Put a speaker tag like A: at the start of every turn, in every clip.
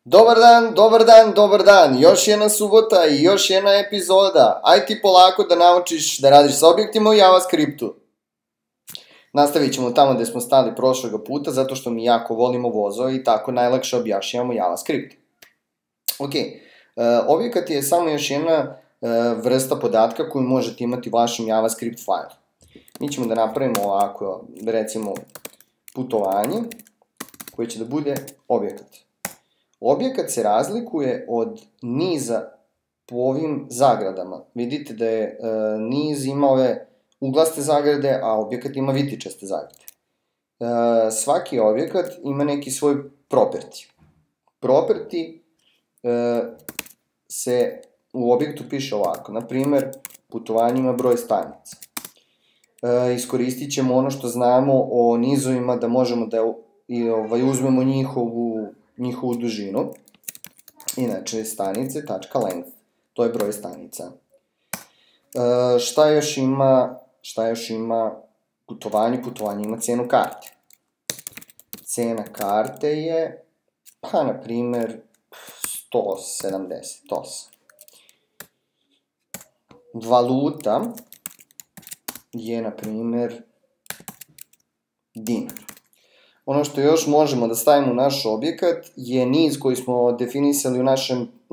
A: Dobar dan, dobar dan, dobar dan. Još jedna subota i još jedna epizoda. Aj ti polako da naučiš da radiš sa objektima u JavaScriptu. Nastavit ćemo tamo gde smo stali prošloga puta, zato što mi jako volimo vozove i tako najlakše objašnjavamo JavaScript. Ok, objekat je samo još jedna vrsta podatka koju možete imati u vašem JavaScript failu. Mi ćemo da napravimo ovako, recimo, putovanje koje će da bude objekat. Objekat se razlikuje od niza po ovim zagradama. Vidite da je niz ima ove uglaste zagrade, a objekat ima vitičaste zagrade. Svaki objekat ima neki svoj property. Property se u objektu piše ovako. Naprimer, putovanje ima broj stanica. Iskoristit ćemo ono što znamo o nizovima da možemo da uzmemo njihovu dužinu. Inače, stanice, tačka length. To je broj stanica. Šta još ima putovanje? Putovanje ima cenu karte. Cena karte je, pa, na primer, 178. Valuta je, na primer, dinar. Ono što još možemo da stavimo u naš objekat je niz koji smo definisali u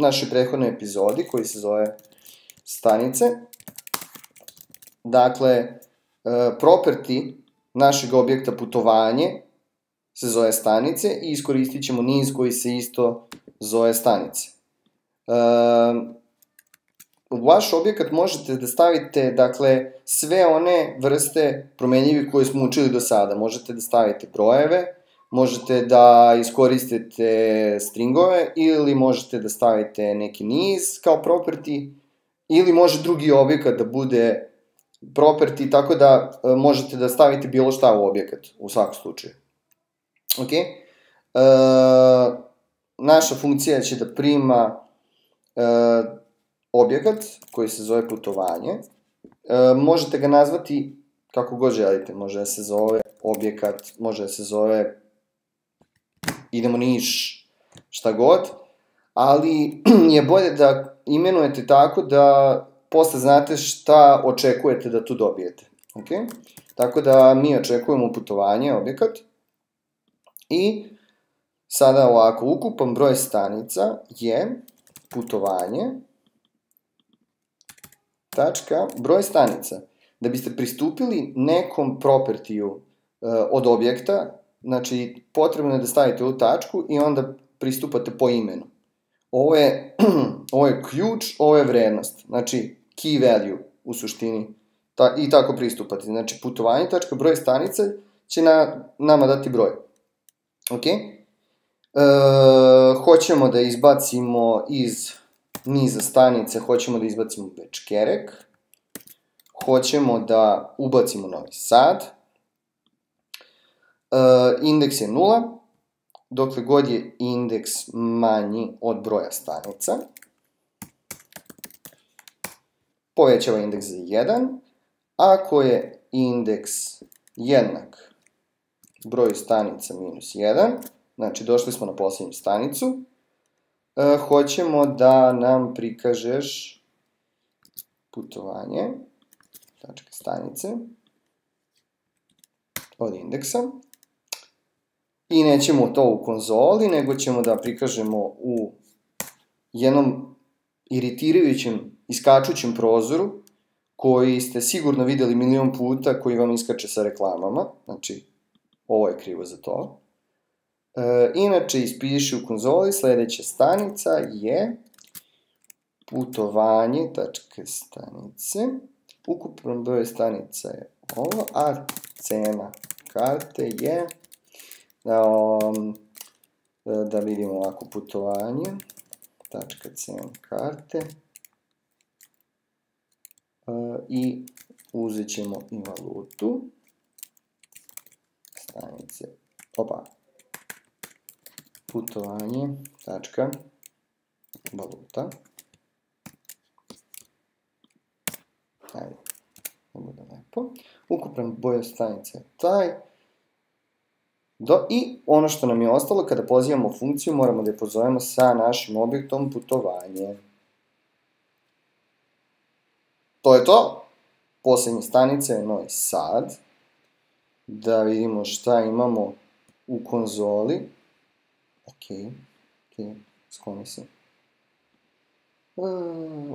A: našoj prethodnoj epizodi, koji se zove stanice. Dakle, property našeg objekta putovanje se zove stanice i iskoristit ćemo niz koji se isto zove stanice. U vaš objekat možete da stavite, dakle, sve one vrste promenljivih koje smo učili do sada. Možete da stavite brojeve, možete da iskoristite stringove ili možete da stavite neki niz kao property ili može drugi objekat da bude property, tako da možete da stavite bilo šta u objekat, u svakom slučaju. Ok? Naša funkcija će da prima objekat koji se zove putovanje. Možete ga nazvati kako god želite. Može da se zove objekat, može da se zove idemo niš, šta god. Ali je bolje da imenujete tako da posle znate šta očekujete da tu dobijete. Ok? Tako da mi očekujemo putovanje, objekat. I sada ovako, ukupan broj stanica je putovanje tačka broj stanica. Da biste pristupili nekom propertiju od objekta, znači potrebno je da stavite ovu tačku i onda pristupate po imenu. Ovo je ključ, ovo je vrednost, znači key value u suštini i tako pristupate. Znači putovanje tačka broj stanica će nama dati broj. Ok? Hoćemo da izbacimo iz niza stanice, hoćemo da izbacimo Bečkerek, hoćemo da ubacimo Novi Sad, indeks je 0, dokle god je indeks manji od broja stanica, povećava indeks za 1, ako je indeks jednak broju stanica minus 1, znači došli smo na poslednju stanicu, hoćemo da nam prikažeš putovanje, tačka stanice, od indeksa. I nećemo to u konzoli, nego ćemo da prikažemo u jednom iritirajućem, iskačućem prozoru, koji ste sigurno videli milion puta, koji vam iskače sa reklamama. Znači, ovo je krivo za to. Inače, ispiši u konzoli, sledeća stanica je putovanje, tačka stanice, ukupan broj stanica je ovo, a cena karte je, da vidimo ovako, putovanje, tačka cena karte, i uzet ćemo i valutu, stanice, putovanje, tačka, valuta. Ajde, da bude lepo. Ukupan broj stanica je taj. I ono što nam je ostalo, kada pozivamo funkciju, moramo da je pozovemo sa našim objektom putovanje. To je to. Poslednja stanica je Novi Sad. Da vidimo šta imamo u konzoli. Ok, skloni se.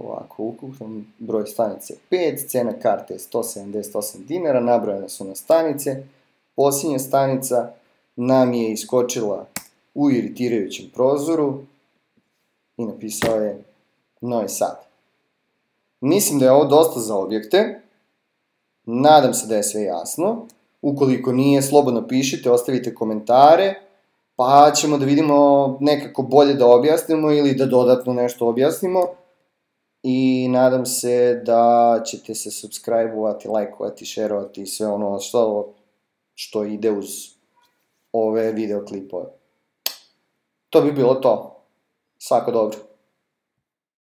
A: Ovako, ukupan broj stanice je 5, cena karte je 178 dinara, nabrojene su na stanice. Posljednja stanica nam je iskočila u iritirajućem prozoru i napisao je Novi Sad. Mislim da je ovo dosta za objekte. Nadam se da je sve jasno. Ukoliko nije, slobodno pišite, ostavite komentare, pa ćemo da vidimo nekako bolje da objasnimo ili da dodatno nešto objasnimo. I nadam se da ćete se subscribe-ovati, lajkovati, šerovati i sve ono što ide uz ove videoklipove. To bi bilo to. Svako dobro.